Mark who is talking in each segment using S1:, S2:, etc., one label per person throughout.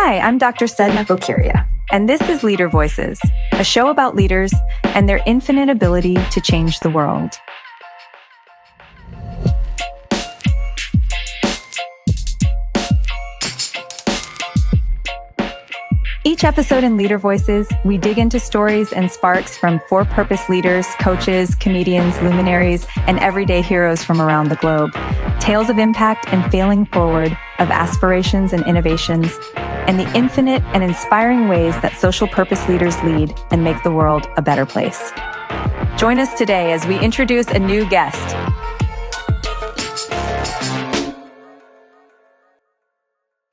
S1: Hi, I'm Dr. Sadhna Bokhiria, and this is LeaderVoices, a show about leaders and their infinite ability to change the world. Each episode in LeaderVoices, we dig into stories and sparks from for-purpose leaders, coaches, comedians, luminaries, and everyday heroes from around the globe. Tales of impact and failing forward, of aspirations and innovations, and the infinite and inspiring ways that social purpose leaders lead and make the world a better place. Join us today as we introduce a new guest.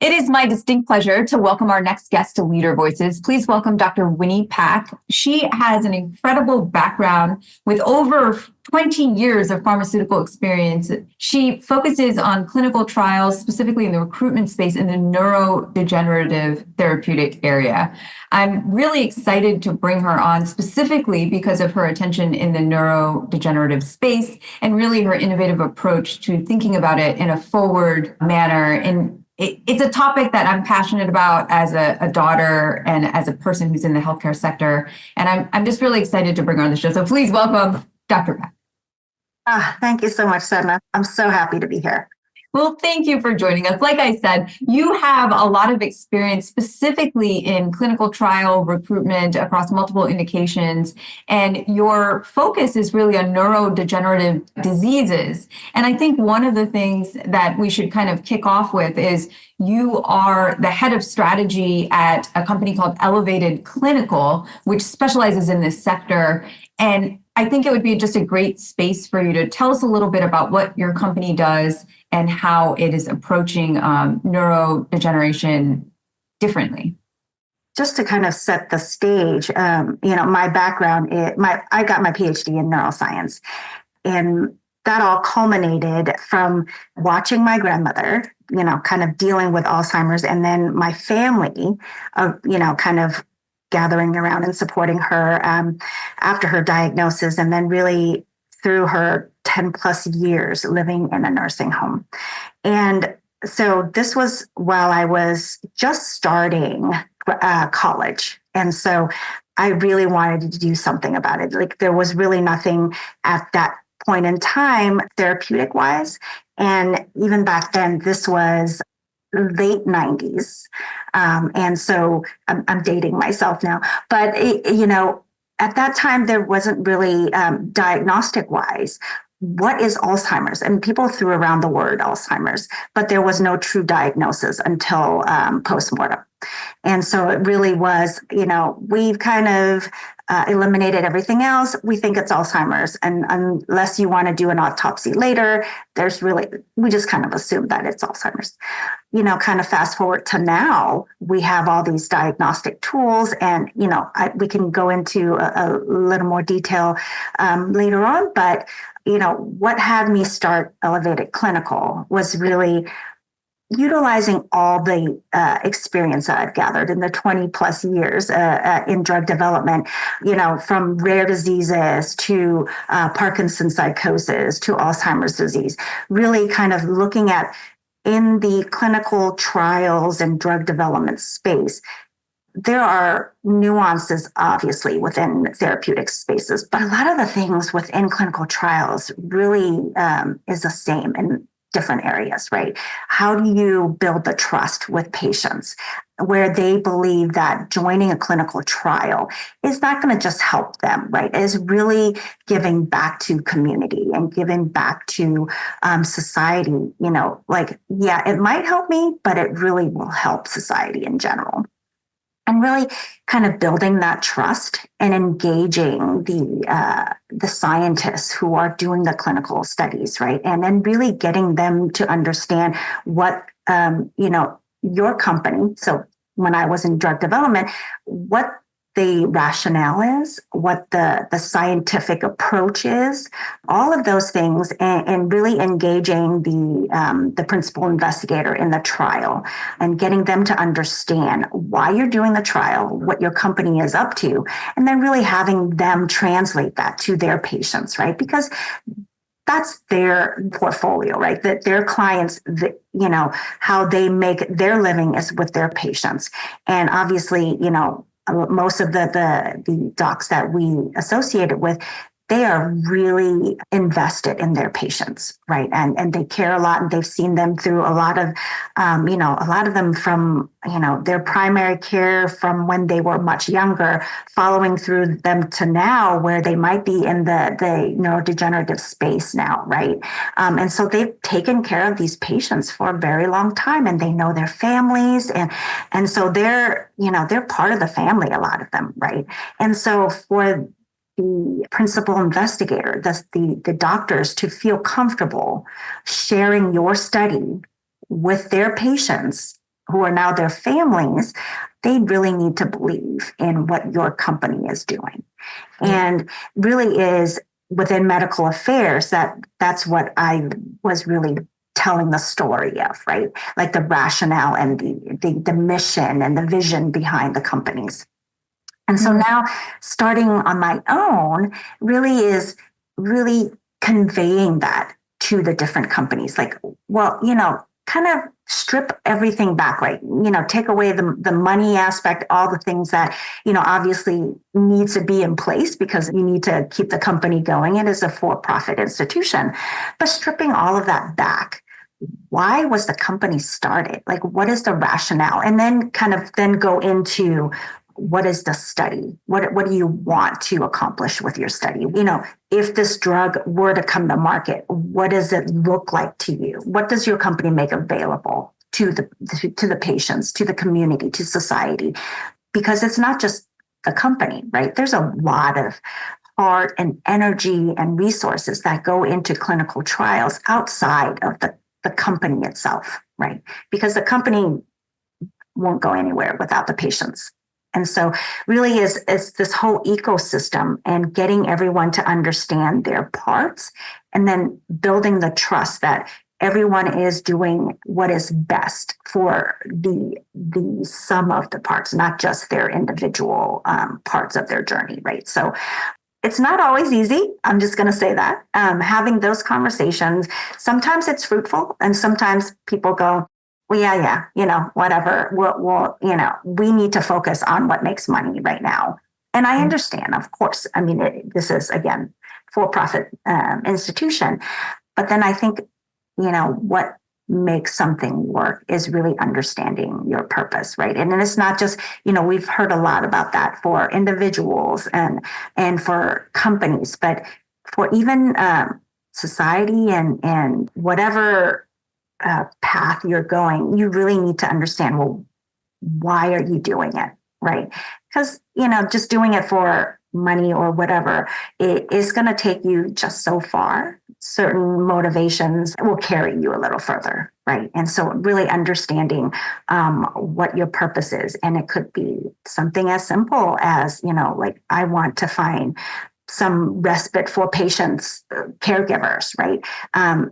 S1: It is my distinct pleasure to welcome our next guest to LeaderVoices. Please welcome Dr. Winnie Pak. She has an incredible background with over 20 years of pharmaceutical experience. She focuses on clinical trials, specifically in the recruitment space in the neurodegenerative therapeutic area. I'm really excited to bring her on specifically because of her attention in the neurodegenerative space and really her innovative approach to thinking about it in a forward manner. And it's a topic that I'm passionate about as a daughter and as a person who's in the healthcare sector. And I'm just really excited to bring her on the show. So please welcome Dr. Pak.
S2: Thank you so much, Sadhna. I'm so happy to be here.
S1: Well, thank you for joining us. Like I said, you have a lot of experience specifically in clinical trial recruitment across multiple indications, and your focus is really on neurodegenerative diseases. And I think one of the things that we should kind of kick off with is you are the head of strategy at a company called Elevated Clinical, which specializes in this sector. And I think it would be just a great space for you to tell us a little bit about what your company does and how it is approaching neurodegeneration differently.
S2: Just to kind of set the stage, my background, I got my PhD in neuroscience, and that all culminated from watching my grandmother, kind of dealing with Alzheimer's, and then my family, kind of gathering around and supporting her after her diagnosis, and then really through her 10 plus years living in a nursing home. And so this was while I was just starting college. And so I really wanted to do something about it. Like there was really nothing at that point in time therapeutic wise. And even back then, this was late 90s. And so I'm dating myself now, but at that time, there wasn't really diagnostic wise, what is Alzheimer's? And people threw around the word Alzheimer's, but there was no true diagnosis until postmortem. And so it really was, we've kind of eliminated everything else. We think it's Alzheimer's. And unless you want to do an autopsy later, we just kind of assume that it's Alzheimer's. Kind of fast forward to now, we have all these diagnostic tools, and, we can go into a little more detail later on. But, what had me start Elevated Clinical was really utilizing all the experience that I've gathered in the 20 plus years in drug development, from rare diseases to Parkinson's psychosis to Alzheimer's disease, really kind of looking at in the clinical trials and drug development space. There are nuances, obviously, within therapeutic spaces, but a lot of the things within clinical trials really is the same in different areas, right? How do you build the trust with patients where they believe that joining a clinical trial is not going to just help them, right? It is really giving back to community and giving back to society, it might help me, but it really will help society in general. And really kind of building that trust and engaging the scientists who are doing the clinical studies, right? And then really getting them to understand what, your company. So when I was in drug development, what the rationale is, what the scientific approach is, all of those things, and really engaging the principal investigator in the trial and getting them to understand why you're doing the trial, what your company is up to, and then really having them translate that to their patients, right? Because that's their portfolio, right? That their clients, how they make their living is with their patients. And obviously, most of the docs that we associated with, they are really invested in their patients, right? And they care a lot, and they've seen them through a lot of, a lot of them from, their primary care from when they were much younger, following through them to now where they might be in the neurodegenerative space now, right? And so they've taken care of these patients for a very long time, and they know their families. And so they're part of the family, a lot of them, right? And so for the principal investigator, the doctors, to feel comfortable sharing your study with their patients who are now their families, they really need to believe in what your company is doing. And really is within medical affairs, that's what I was really telling the story of, right? Like the rationale and the mission and the vision behind the companies. And so now starting on my own is really conveying that to the different companies. Like, well, kind of strip everything back, right? Take away the money aspect, all the things that, obviously needs to be in place because you need to keep the company going. It is a for-profit institution, but stripping all of that back. Why was the company started? Like, what is the rationale? And then then go into what is the study? What do you want to accomplish with your study? If this drug were to come to market, what does it look like to you? What does your company make available to the patients, to the community, to society? Because it's not just the company, right? There's a lot of heart and energy and resources that go into clinical trials outside of the company itself, right? Because the company won't go anywhere without the patients. And so really is this whole ecosystem and getting everyone to understand their parts and then building the trust that everyone is doing what is best for the sum of the parts, not just their individual parts of their journey, right? So it's not always easy. I'm just going to say that. Having those conversations, sometimes it's fruitful and sometimes people go, well, yeah, whatever. We need to focus on what makes money right now. And I understand, of course. I mean, this is, again, for-profit institution. But then I think, what makes something work is really understanding your purpose, right? And then it's not just, we've heard a lot about that for individuals and for companies, but for even society and whatever path you're going, you really need to understand, well, why are you doing it, right? Because, just doing it for money or whatever, it is going to take you just so far. Certain motivations will carry you a little further, right? And so really understanding what your purpose is. And it could be something as simple as, like I want to find some respite for patients, caregivers, right?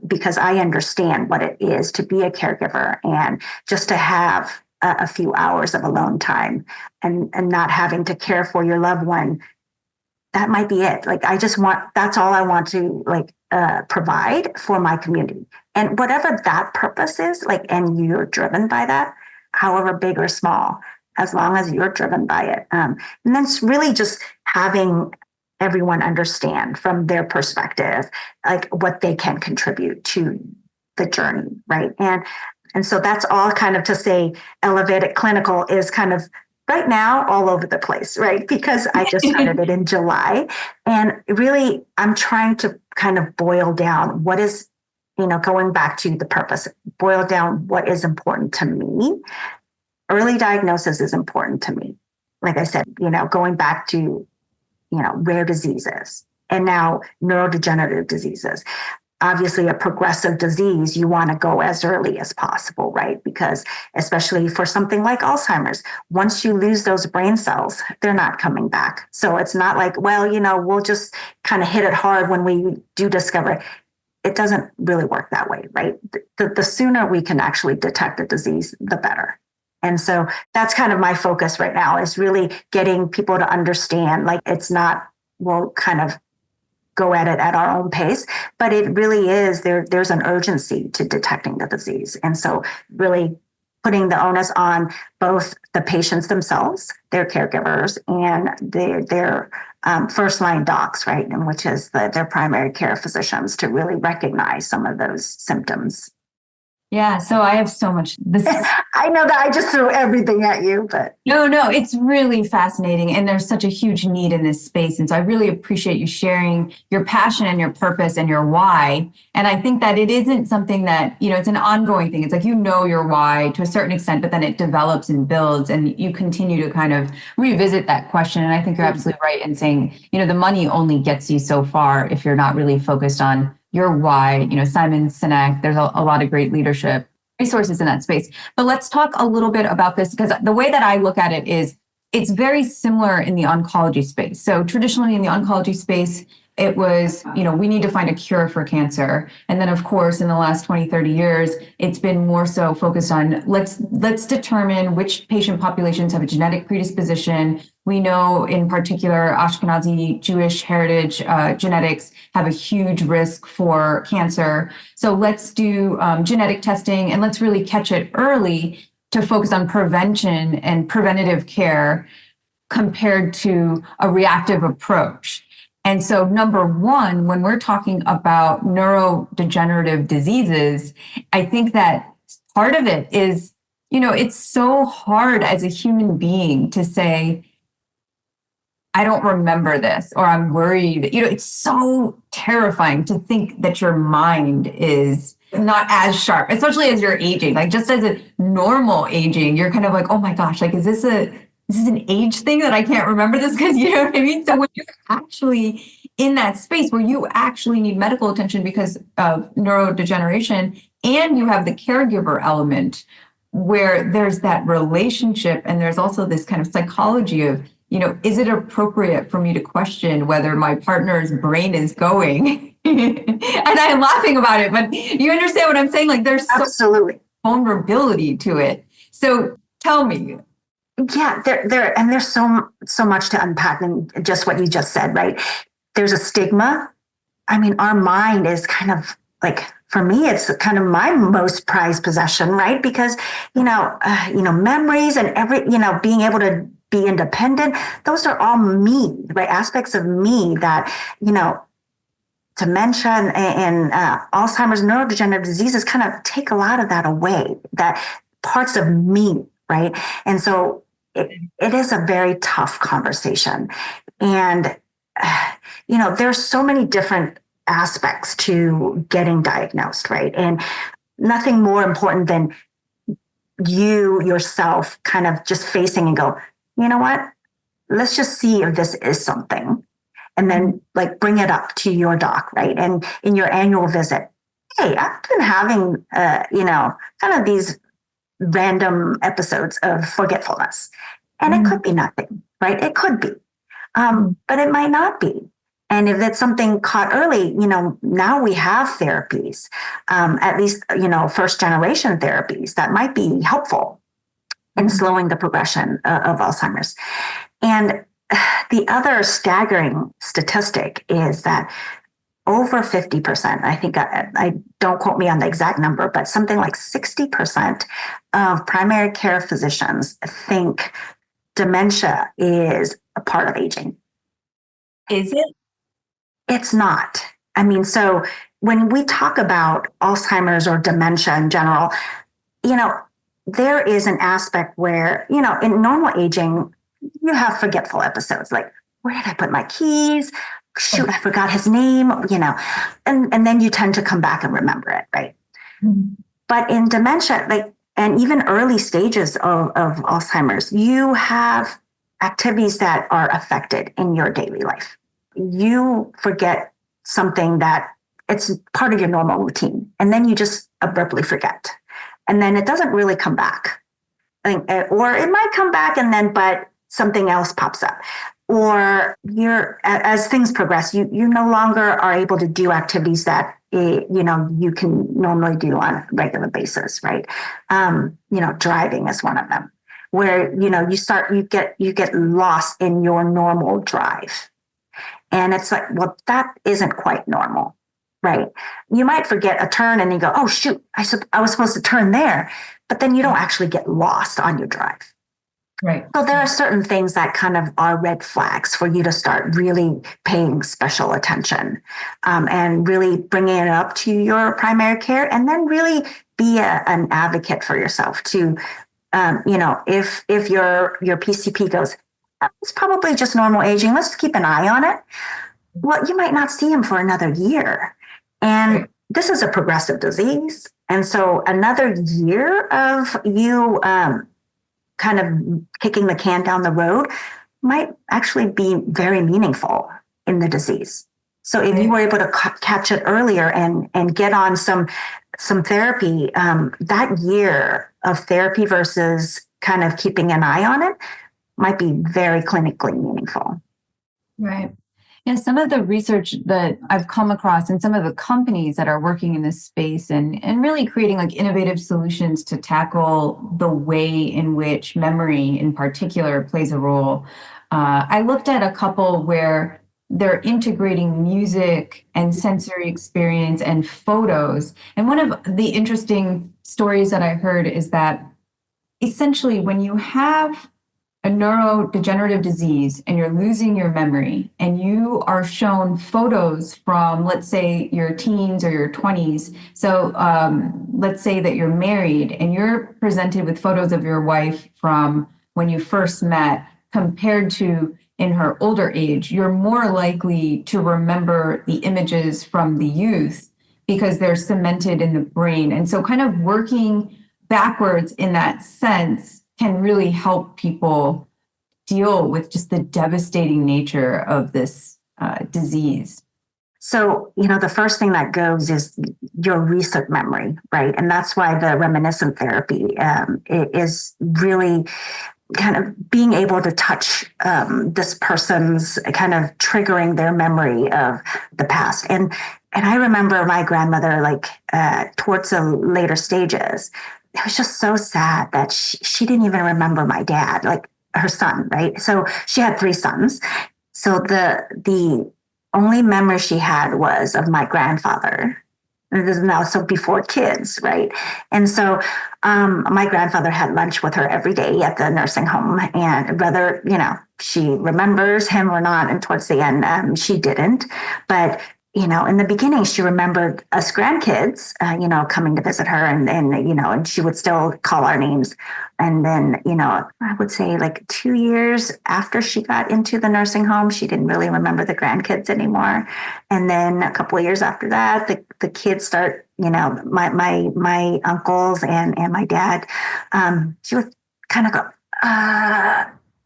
S2: Because I understand what it is to be a caregiver and just to have a few hours of alone time and not having to care for your loved one. That might be it. Like, that's all I want to provide for my community. And whatever that purpose is, and you're driven by that, however big or small, as long as you're driven by it. And then it's really just having everyone understand from their perspective, like what they can contribute to the journey, right? And so that's all kind of to say elevated clinical is kind of right now all over the place, right? Because I just started it in July. And really, I'm trying to kind of boil down what is, going back to the purpose, boil down what is important to me. Early diagnosis is important to me. Like I said, going back to rare diseases, and now neurodegenerative diseases. Obviously, a progressive disease, you want to go as early as possible, right? Because especially for something like Alzheimer's, once you lose those brain cells, they're not coming back. So it's not like, well, we'll just kind of hit it hard when we do discover it. It doesn't really work that way, right? The sooner we can actually detect a disease, the better. And so that's kind of my focus right now, is really getting people to understand, like, it's not, well, kind of go at it at our own pace, but it really is there's an urgency to detecting the disease. And so really putting the onus on both the patients themselves, their caregivers, and their first line docs, right? And which is their primary care physicians, to really recognize some of those symptoms.
S1: Yeah, so I have so much.
S2: I know that I just threw everything at you, but
S1: No, it's really fascinating. And there's such a huge need in this space. And so I really appreciate you sharing your passion and your purpose and your why. And I think that it isn't something that, it's an ongoing thing. It's like, your why to a certain extent, but then it develops and builds and you continue to kind of revisit that question. And I think you're absolutely right in saying, the money only gets you so far if you're not really focused on your why. Simon Sinek, there's a lot of great leadership resources in that space. But let's talk a little bit about this, because the way that I look at it is it's very similar in the oncology space. So traditionally in the oncology space, it was, we need to find a cure for cancer. And then of course, in the last 20, 30 years, it's been more so focused on let's determine which patient populations have a genetic predisposition. We know in particular, Ashkenazi Jewish heritage genetics have a huge risk for cancer. So let's do genetic testing and let's really catch it early to focus on prevention and preventative care compared to a reactive approach. And so number one, when we're talking about neurodegenerative diseases, I think that part of it is, it's so hard as a human being to say, I don't remember this, or I'm worried. It's so terrifying to think that your mind is not as sharp, especially as you're aging. Like just as a normal aging, you're kind of like, oh my gosh, like, is this an age thing that I can't remember this? Because you know what I mean? So when you're actually in that space where you actually need medical attention because of neurodegeneration, and you have the caregiver element where there's that relationship, and there's also this kind of psychology of, is it appropriate for me to question whether my partner's brain is going? And I'm laughing about it, but you understand what I'm saying? Like there's
S2: absolutely
S1: vulnerability to it. So tell me.
S2: Yeah, there's so much to unpack in just what you just said, right? There's a stigma. I mean, our mind is kind of like, for me, it's kind of my most prized possession, right? Because, memories and being able to be independent, those are all me, right? Aspects of me that, dementia and Alzheimer's, neurodegenerative diseases kind of take a lot of that away, that parts of me, right? And so it is a very tough conversation. And, there's so many different aspects to getting diagnosed, right? And nothing more important than you yourself kind of just facing and go, you know what? Let's just see if this is something. And then like bring it up to your doc, right? And in your annual visit, hey, I've been having, kind of these random episodes of forgetfulness. And it could be nothing, right? It could be, but it might not be. And if it's something caught early, now we have therapies, at least, first generation therapies that might be helpful in slowing the progression of Alzheimer's. And the other staggering statistic is that over 50%, I think, I don't quote me on the exact number, but something like 60% of primary care physicians think dementia is a part of aging.
S1: Is it?
S2: It's not. I mean, so when we talk about Alzheimer's or dementia in general, there is an aspect where, in normal aging, you have forgetful episodes like, where did I put my keys? Shoot, I forgot his name, and then you tend to come back and remember it, right? Mm-hmm. But in dementia, and even early stages of Alzheimer's, you have activities that are affected in your daily life. You forget something that it's part of your normal routine, and then you just abruptly forget. And then it doesn't really come back. Or it might come back but something else pops up. Or as things progress, you no longer are able to do activities that you can normally do on a regular basis, right? Driving is one of them, where you get lost in your normal drive. And it's like, well, that isn't quite normal, right? You might forget a turn and you go, oh, shoot, I was supposed to turn there. But then you don't actually get lost on your drive.
S1: Right.
S2: So there are certain things that kind of are red flags for you to start really paying special attention, and really bringing it up to your primary care, and then really be an advocate for yourself to, if your PCP goes, it's probably just normal aging, let's keep an eye on it. Well, you might not see him for another year. And this is a progressive disease. And so another year of you kind of kicking the can down the road might actually be very meaningful in the disease. So if you were able to catch it earlier and get on some therapy, that year of therapy versus kind of keeping an eye on it might be very clinically meaningful.
S1: Right. Yeah, some of the research that I've come across and some of the companies that are working in this space and really creating like innovative solutions to tackle the way in which memory in particular plays a role. I looked at a couple where they're integrating music and sensory experience and photos. And one of the interesting stories that I heard is that essentially when you have a neurodegenerative disease and you're losing your memory and you are shown photos from, let's say, your teens or your 20s. So let's say that you're married and you're presented with photos of your wife from when you first met compared to in her older age, you're more likely to remember the images from the youth because they're cemented in the brain. And so kind of working backwards in that sense can really help people deal with just the devastating nature of this disease.
S2: So, the first thing that goes is your recent memory, right? And that's why the reminiscent therapy is really kind of being able to touch this person's kind of triggering their memory of the past. And I remember my grandmother, like towards the later stages, it was just so sad that she didn't even remember my dad, like her son, right? So she had 3 sons. So the only memory she had was of my grandfather. And this is now so before kids, right? And so my grandfather had lunch with her every day at the nursing home, and whether she remembers him or not, and towards the end she didn't, but in the beginning, she remembered us grandkids, coming to visit her, and she would still call our names. And then, I would say like 2 years after she got into the nursing home, she didn't really remember the grandkids anymore. And then a couple of years after that, the kids start, my uncles and my dad, she would kind of go,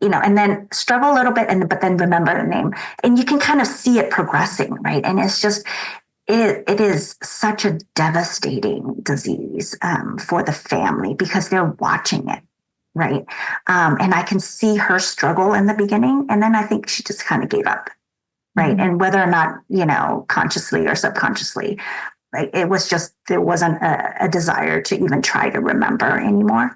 S2: and then struggle a little bit, but then remember the name. And you can kind of see it progressing, right? And it's just, it is such a devastating disease for the family because they're watching it, right? And I can see her struggle in the beginning. And then I think she just kind of gave up, right? Mm-hmm. And whether or not, consciously or subconsciously, like it was just, there wasn't a desire to even try to remember anymore.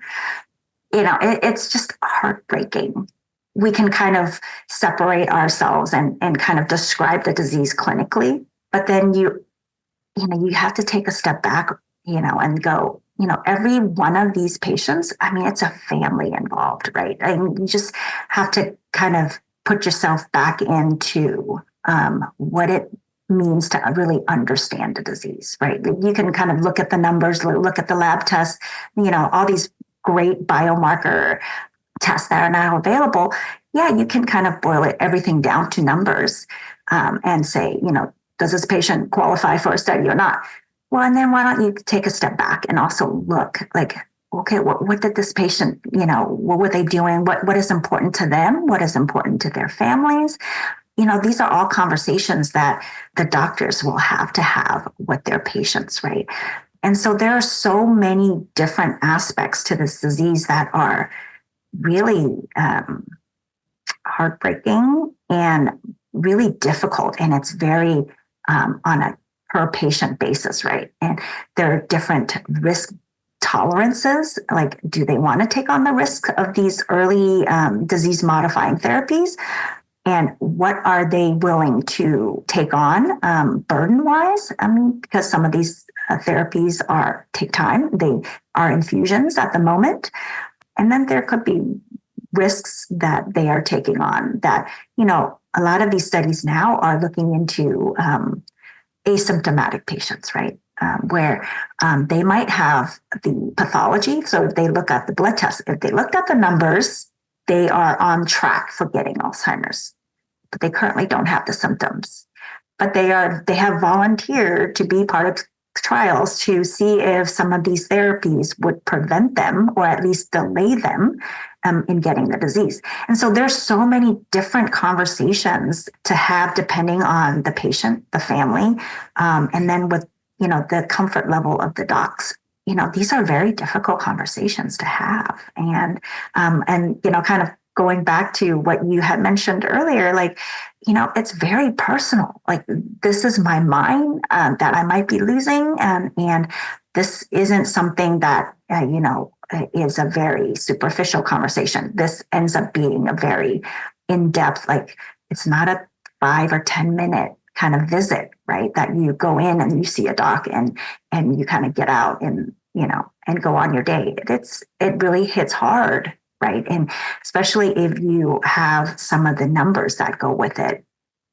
S2: It's just heartbreaking. We can kind of separate ourselves and kind of describe the disease clinically, but then you have to take a step back, and go, every one of these patients, I mean, it's a family involved, right? And you just have to kind of put yourself back into what it means to really understand the disease, right? You can kind of look at the numbers, look at the lab tests, all these great biomarker tests that are now available. Yeah, you can kind of boil everything down to numbers and say, does this patient qualify for a study or not? Well, and then why don't you take a step back and also look like, okay, what did this patient, what were they doing? What is important to them? What is important to their families? These are all conversations that the doctors will have to have with their patients, right? And so there are so many different aspects to this disease that are really heartbreaking and really difficult. And it's very on a per patient basis, right? And there are different risk tolerances. Like, do they want to take on the risk of these early disease modifying therapies? and what are they willing to take on burden-wise? I mean, because some of these therapies take time. They are infusions at the moment. And then there could be risks that they are taking on that, a lot of these studies now are looking into asymptomatic patients, right? Where they might have the pathology. So if they look at the blood test, if they looked at the numbers, they are on track for getting Alzheimer's, but they currently don't have the symptoms. But they have volunteered to be part of trials to see if some of these therapies would prevent them or at least delay them in getting the disease. And so there's so many different conversations to have depending on the patient, the family, and then with the comfort level of the docs. These are very difficult conversations to have. And kind of going back to what you had mentioned earlier, like, it's very personal. Like, this is my mind that I might be losing. And this isn't something that, is a very superficial conversation. This ends up being a very in-depth, like, it's not a 5 or 10 minute kind of visit, right? That you go in and you see a doc and you kind of get out and, and go on your day. It really hits hard, right? And especially if you have some of the numbers that go with it.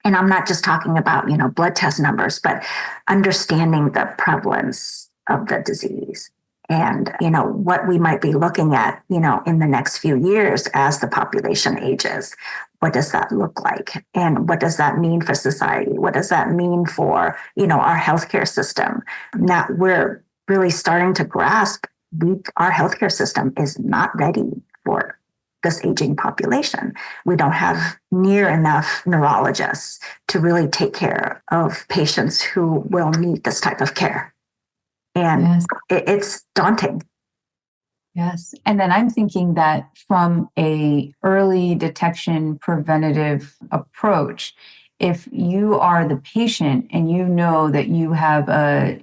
S2: And I'm not just talking about, blood test numbers, but understanding the prevalence of the disease and, what we might be looking at, in the next few years as the population ages. What does that look like? And what does that mean for society? What does that mean for, our healthcare system? Now we're really starting to grasp our healthcare system is not ready for this aging population. We don't have near enough neurologists to really take care of patients who will need this type of care. And
S1: yes.
S2: It's daunting.
S1: Yes. And then I'm thinking that from a early detection preventative approach, if you are the patient and you know that you have a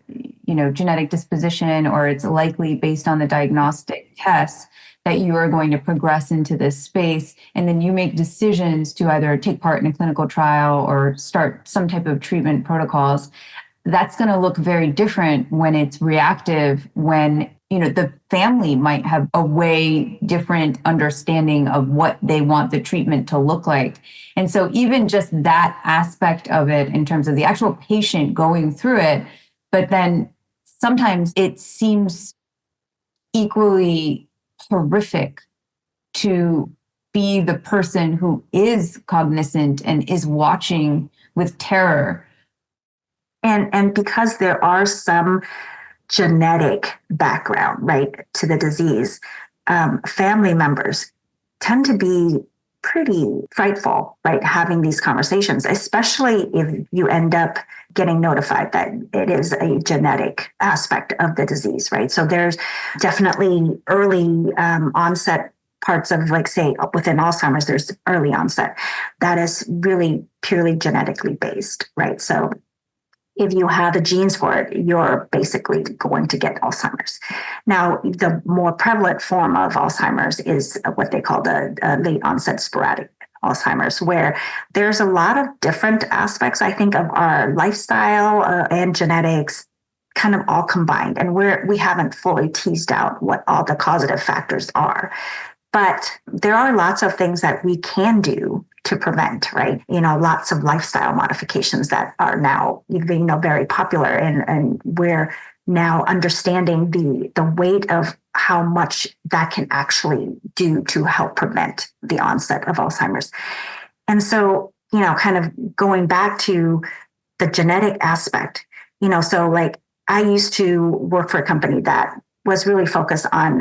S1: genetic disposition or it's likely based on the diagnostic tests that you are going to progress into this space, and then you make decisions to either take part in a clinical trial or start some type of treatment protocols, that's going to look very different when it's reactive, when the family might have a way different understanding of what they want the treatment to look like. And so even just that aspect of it in terms of the actual patient going through it, but then sometimes it seems equally horrific to be the person who is cognizant and is watching with terror.
S2: And because there are some genetic background, right, to the disease, family members tend to be pretty frightful, right, having these conversations, especially if you end up getting notified that it is a genetic aspect of the disease, right? So there's definitely early onset parts of, like, say, within Alzheimer's, there's early onset that is really purely genetically based, right? So if you have the genes for it, you're basically going to get Alzheimer's. Now, the more prevalent form of Alzheimer's is what they call the late onset sporadic Alzheimer's, where there's a lot of different aspects, I think, of our lifestyle and genetics kind of all combined. And we haven't fully teased out what all the causative factors are. But there are lots of things that we can do to prevent, right? Lots of lifestyle modifications that are now, very popular, and we're now understanding the weight of how much that can actually do to help prevent the onset of Alzheimer's. And so, kind of going back to the genetic aspect, so like I used to work for a company that was really focused on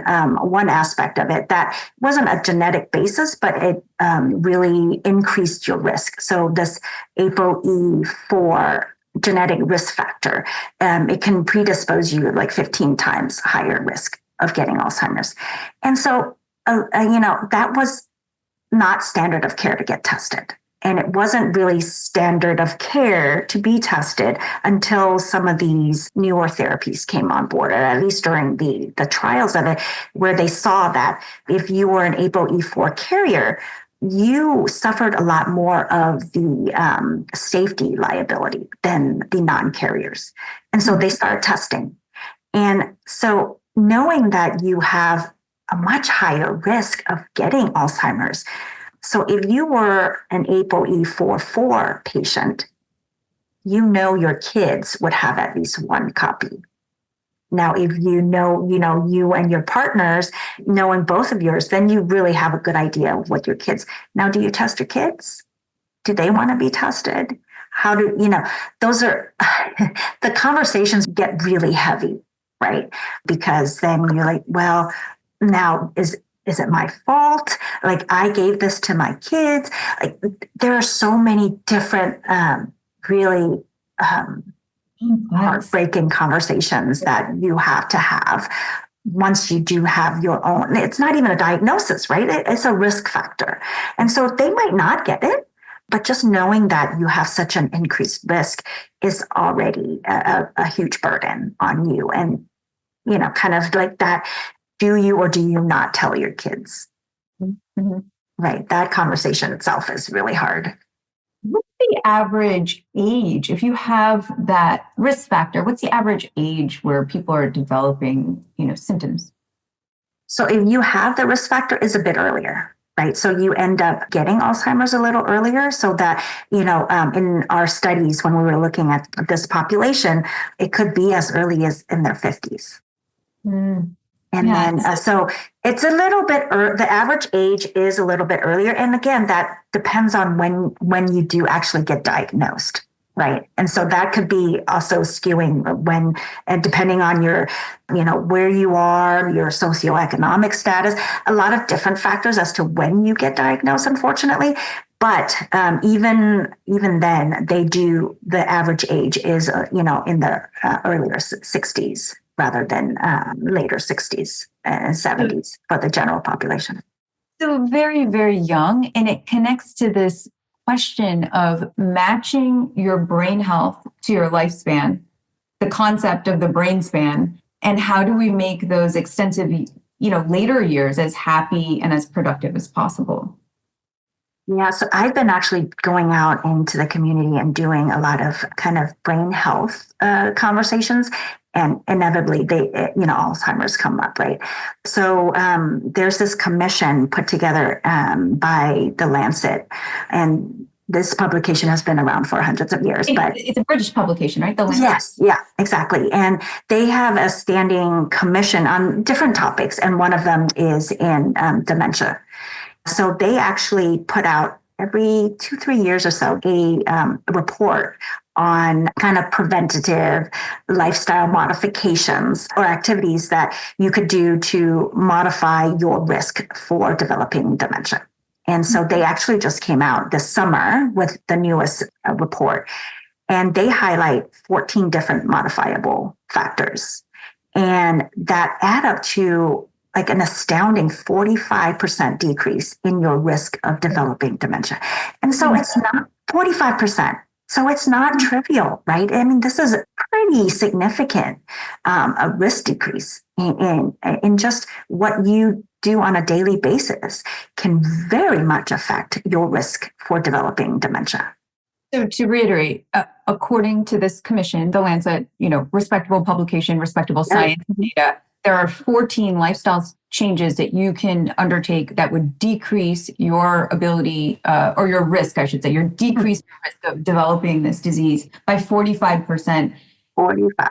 S2: one aspect of it that wasn't a genetic basis, but it really increased your risk. So this ApoE4 genetic risk factor, it can predispose you like 15 times higher risk of getting Alzheimer's. And so, that was not standard of care to get tested. And it wasn't really standard of care to be tested until some of these newer therapies came on board, or at least during the trials of it, where they saw that if you were an ApoE4 carrier, you suffered a lot more of the safety liability than the non-carriers. And so they started testing. And so knowing that you have a much higher risk of getting Alzheimer's. So if you were an ApoE44 patient, you know your kids would have at least one copy. Now, if you know, you and your partners, knowing both of yours, then you really have a good idea of what your kids. Now, do you test your kids? Do they want to be tested? How do, those are, the conversations get really heavy, right? Because then you're like, well, now is it my fault? Like, I gave this to my kids. Like, there are so many different, really, heartbreaking conversations that you have to have once you do have your own. It's not even a diagnosis, right? It's a risk factor. And so they might not get it, but just knowing that you have such an increased risk is already a huge burden on you. And, kind of like that, do you or do you not tell your kids? Mm-hmm. Right. That conversation itself is really hard.
S1: What's the average age? If you have that risk factor, what's the average age where people are developing, symptoms?
S2: So if you have the risk factor, is a bit earlier, right? So you end up getting Alzheimer's a little earlier, so that, in our studies, when we were looking at this population, it could be as early as in their 50s. Mm. And then, so it's a little bit, the average age is a little bit earlier. And again, that depends on when you do actually get diagnosed, right? And so that could be also skewing when, and depending on your, where you are, your socioeconomic status, a lot of different factors as to when you get diagnosed, unfortunately. But even then, the average age is, in the earlier 60s. Rather than later 60s and 70s for the general population.
S1: So very, very young. And it connects to this question of matching your brain health to your lifespan, the concept of the brain span, and how do we make those extensive, later years as happy and as productive as possible?
S2: Yeah, so I've been actually going out into the community and doing a lot of kind of brain health conversations. And inevitably, Alzheimer's come up, right? So there's this commission put together by the Lancet, and this publication has been around for hundreds of years. But
S1: it's a British publication, right? The Lancet.
S2: Yes, yeah, exactly. And they have a standing commission on different topics, and one of them is in dementia. So they actually put out every 2-3 years or so a report on kind of preventative lifestyle modifications or activities that you could do to modify your risk for developing dementia. And so they actually just came out this summer with the newest report, and they highlight 14 different modifiable factors, and that add up to like an astounding 45% decrease in your risk of developing dementia. And so it's not 45%. So it's not trivial, right? I mean, this is pretty significant, a risk decrease in just what you do on a daily basis can very much affect your risk for developing dementia.
S1: So to reiterate, according to this commission, the Lancet, respectable publication, respectable science data, there are 14 lifestyle changes that you can undertake that would decrease your ability or your risk, I should say, your decreased risk of developing this disease by 45%.
S2: 45.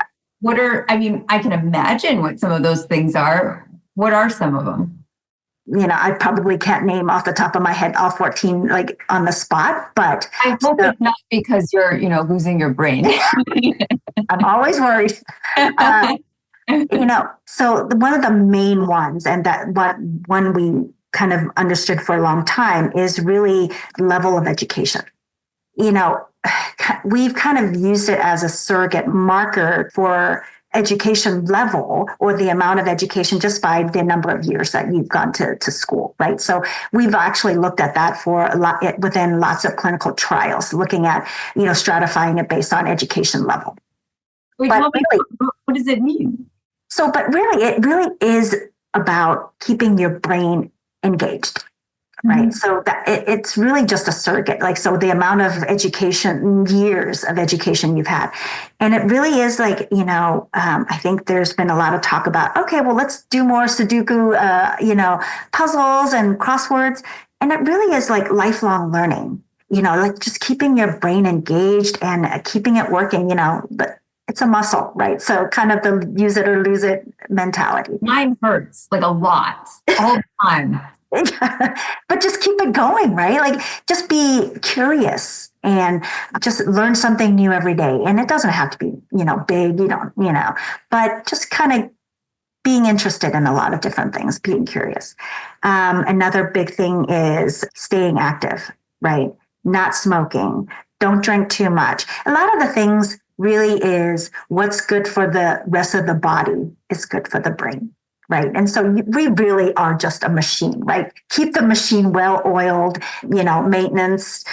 S1: I can imagine what some of those things are. What are some of them?
S2: I probably can't name off the top of my head all 14 like on the spot, but
S1: I hope it's not because you're, losing your brain.
S2: I'm always worried. So one of the main ones, and that one we kind of understood for a long time, is really level of education. We've kind of used it as a surrogate marker for education level or the amount of education just by the number of years that you've gone to school, right? So we've actually looked at that for a lot within lots of clinical trials, looking at, stratifying it based on education level.
S1: Wait,
S2: but really,
S1: what does it mean?
S2: So, but really, it really is about keeping your brain engaged. right? So that it's really just a surrogate. Like, so the amount of education, years of education you've had. And it really is like, I think there's been a lot of talk about, okay, well, let's do more Sudoku, puzzles and crosswords. And it really is like lifelong learning, like just keeping your brain engaged and keeping it working, but it's a muscle, right? So kind of the use it or lose it mentality.
S1: Mine hurts like a lot all the time.
S2: But just keep it going, right? Like just be curious and just learn something new every day. And it doesn't have to be, big, but just kind of being interested in a lot of different things, being curious. Another big thing is staying active, right? Not smoking, don't drink too much. A lot of the things really is what's good for the rest of the body is good for the brain. Right. And so we really are just a machine, right? Keep the machine well oiled, maintenance,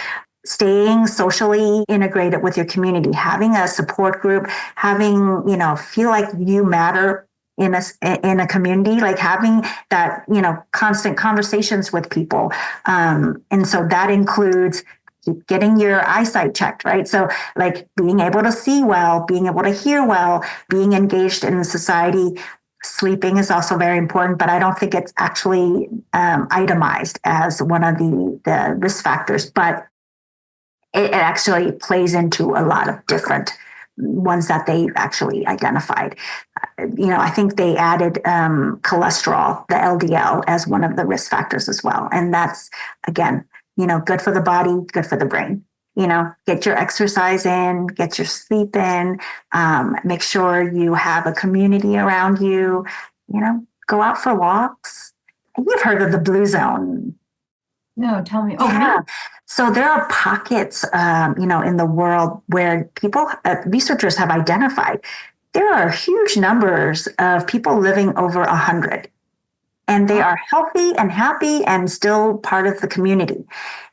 S2: staying socially integrated with your community, having a support group, having, feel like you matter in a community, like having that, constant conversations with people. And so that includes keep getting your eyesight checked, right? So like being able to see well, being able to hear well, being engaged in society. Sleeping is also very important, but I don't think it's actually itemized as one of the risk factors, but it actually plays into a lot of different ones that they actually identified. I think they added cholesterol, the LDL, as one of the risk factors as well. And that's, again, good for the body, good for the brain. Get your exercise in, get your sleep in, make sure you have a community around you, go out for walks. You've heard of the blue zone.
S1: No, tell me. Oh,
S2: yeah.
S1: really?
S2: So there are pockets, in the world where researchers have identified there are huge numbers of people living over 100. And they are healthy and happy and still part of the community.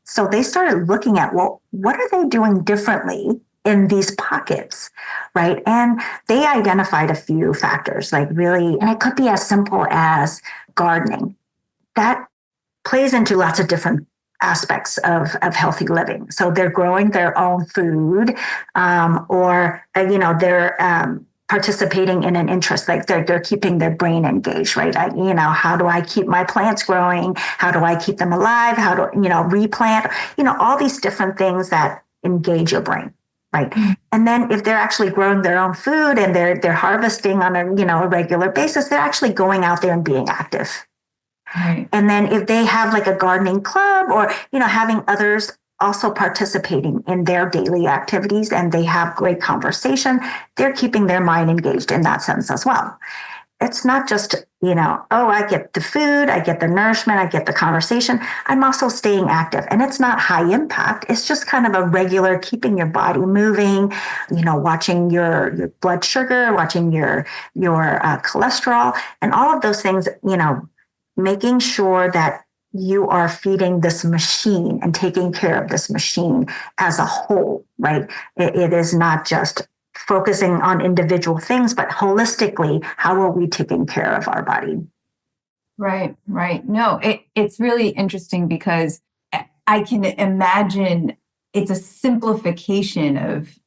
S2: So they started looking at, well, what are they doing differently in these pockets, right? And they identified a few factors, like really, and it could be as simple as gardening. That plays into lots of different aspects of healthy living. So they're growing their own food, or they're participating in an interest, like they're keeping their brain engaged, right? How do I keep my plants growing? How do I keep them alive? How do replant? All these different things that engage your brain, right? Mm-hmm. And then if they're actually growing their own food and they're harvesting on a regular basis, they're actually going out there and being active. Right. And then if they have like a gardening club or having others also participating in their daily activities and they have great conversation, they're keeping their mind engaged in that sense as well. It's not just, I get the food, I get the nourishment, I get the conversation. I'm also staying active, and it's not high impact. It's just kind of a regular keeping your body moving, watching your blood sugar, watching your cholesterol, and all of those things, making sure that you are feeding this machine and taking care of this machine as a whole, right? It is not just focusing on individual things, but holistically, how are we taking care of our body?
S1: Right. No, it's really interesting because I can imagine it's a simplification of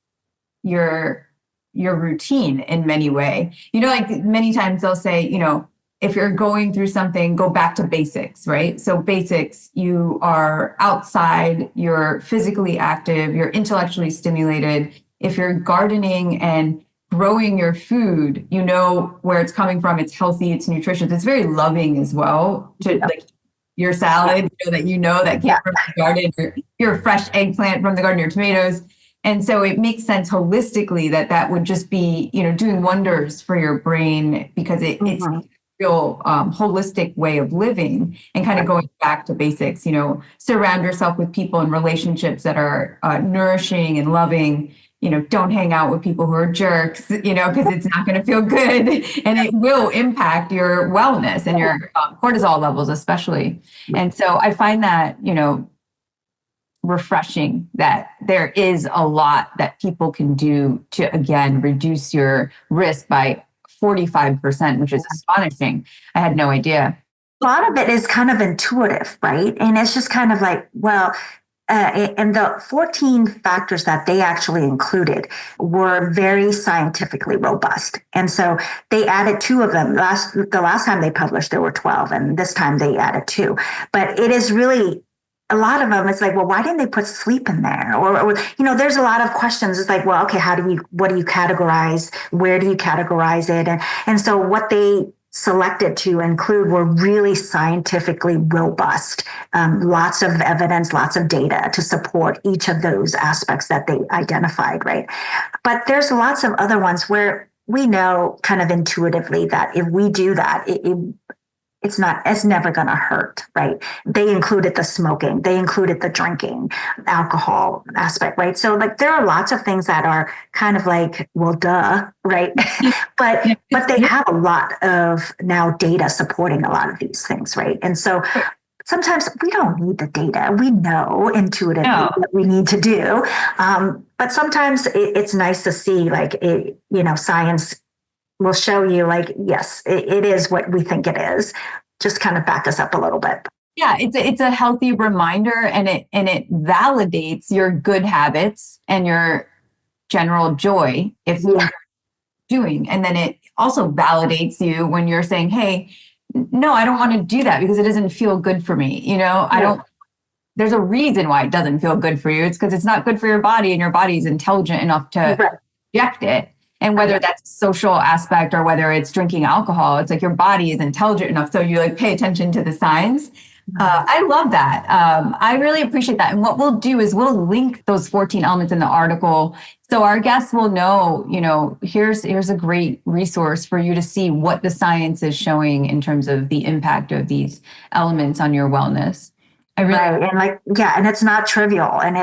S1: your routine in many ways. Like many times they'll say, if you're going through something, go back to basics, right? So basics, you are outside, you're physically active, you're intellectually stimulated. If you're gardening and growing your food, you know where it's coming from. It's healthy, it's nutritious. It's very loving as well to like your salad, that that came from the garden, or your fresh eggplant from the garden, your tomatoes. And so it makes sense holistically that would just be, doing wonders for your brain because it's real holistic way of living and kind of going back to basics, surround yourself with people and relationships that are nourishing and loving, don't hang out with people who are jerks, because it's not going to feel good and it will impact your wellness and your cortisol levels, especially. And so I find that, refreshing that there is a lot that people can do to, again, reduce your risk by 45%, which is astonishing. I had no idea.
S2: lot of it is kind of intuitive, right? And it's just kind of like, well, and the 14 factors that they actually included were very scientifically robust. And so they added two of them. The last time they published, there were 12, and this time they added two. But it is really a lot of them. It's like, well, why didn't they put sleep in there? Or there's a lot of questions. It's like, well, okay, what do you categorize? Where do you categorize it? And so what they selected to include were really scientifically robust, lots of evidence, lots of data to support each of those aspects that they identified, right? But there's lots of other ones where we know kind of intuitively that if we do that, it's never going to hurt, right? They included the smoking, they included the drinking, alcohol aspect, right? So like there are lots of things that are kind of like, well, duh, right? but they have a lot of now data supporting a lot of these things, right? And so sometimes we don't need the data. We know intuitively what we need to do. But sometimes it's nice to see like, science will show you like, yes, it is what we think it is. Just kind of back us up a little bit.
S1: Yeah, it's a healthy reminder, and it validates your good habits and your general joy if you're doing. And then it also validates you when you're saying, hey, no, I don't want to do that because it doesn't feel good for me. There's a reason why it doesn't feel good for you. It's because it's not good for your body, and your body is intelligent enough to reject it. And whether that's social aspect or whether it's drinking alcohol, it's like your body is intelligent enough. So you like pay attention to the signs. I love that. I really appreciate that. And what we'll do is we'll link those 14 elements in the article. So our guests will know, here's a great resource for you to see what the science is showing in terms of the impact of these elements on your wellness.
S2: And it's not trivial, and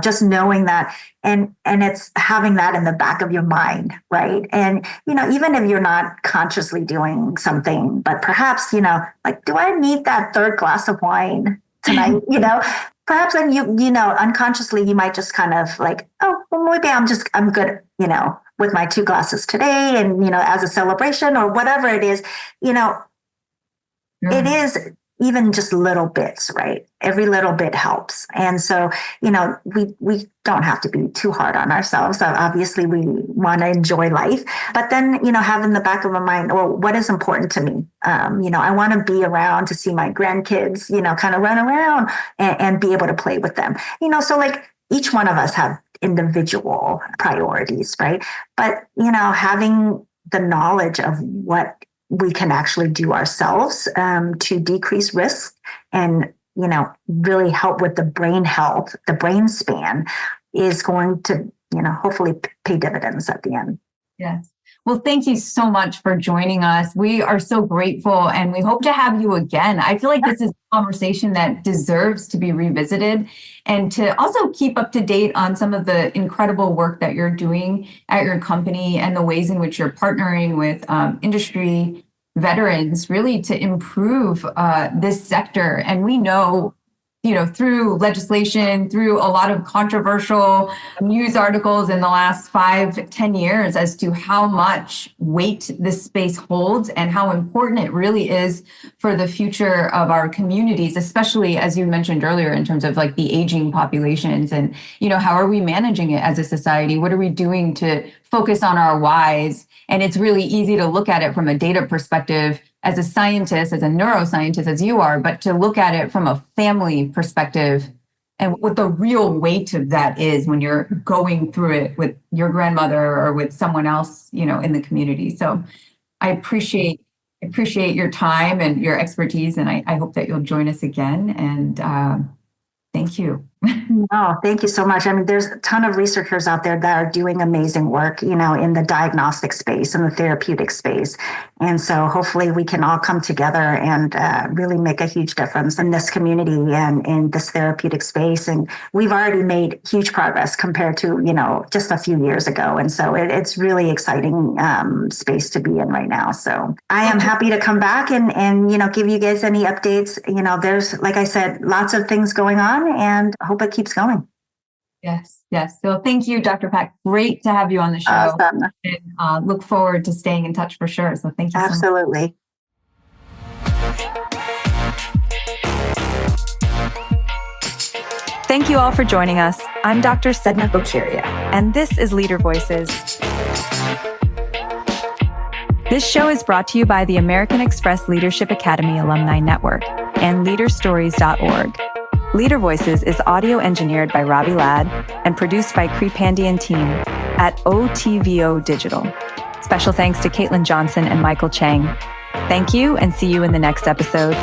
S2: just knowing that, and it's having that in the back of your mind, right? And even if you're not consciously doing something, but perhaps like, do I need that third glass of wine tonight? Perhaps then unconsciously you might just kind of like, oh, well, maybe I'm good, with my 2 glasses today, and as a celebration or whatever it is, it is. Even just little bits, right? Every little bit helps. And so, we don't have to be too hard on ourselves. Obviously, we want to enjoy life, but then, have in the back of my mind, well, what is important to me? I want to be around to see my grandkids, kind of run around and be able to play with them. So like each one of us have individual priorities, right? But, having the knowledge of what we can actually do ourselves to decrease risk and, really help with the brain health, the brain span is going to, hopefully pay dividends at the end.
S1: Yes. Well, thank you so much for joining us. We are so grateful, and we hope to have you again. I feel like this is a conversation that deserves to be revisited, and to also keep up to date on some of the incredible work that you're doing at your company and the ways in which you're partnering with industry veterans really to improve this sector. And we know, through legislation, through a lot of controversial news articles in the last 5-10 years as to how much weight this space holds and how important it really is for the future of our communities, especially as you mentioned earlier, in terms of like the aging populations and, how are we managing it as a society? What are we doing to focus on our whys? And it's really easy to look at it from a data perspective as a scientist, as a neuroscientist, as you are, but to look at it from a family perspective and what the real weight of that is when you're going through it with your grandmother or with someone else, in the community. So I appreciate your time and your expertise, and I hope that you'll join us again. And thank you.
S2: No, thank you so much. I mean, there's a ton of researchers out there that are doing amazing work, in the diagnostic space and the therapeutic space. And so hopefully we can all come together and really make a huge difference in this community and in this therapeutic space. And we've already made huge progress compared to, just a few years ago. And so it's really exciting space to be in right now. So I am happy to come back and give you guys any updates. There's, like I said, lots of things going on, and I hope it keeps going.
S1: Yes. So thank you, Dr. Pak. Great to have you on the show.
S2: Awesome.
S1: And look forward to staying in touch for sure. So thank you so much.
S2: Absolutely.
S3: Thank you all for joining us. I'm Dr.
S1: Sadhna Bokhiria.
S3: and this is Leader Voices. This show is brought to you by the American Express Leadership Academy Alumni Network and leaderstories.org. Leader Voices is audio engineered by Robbie Ladd and produced by Creepandian team at OTVO Digital. Special thanks to Caitlin Johnson and Michael Chang. Thank you, and see you in the next episode.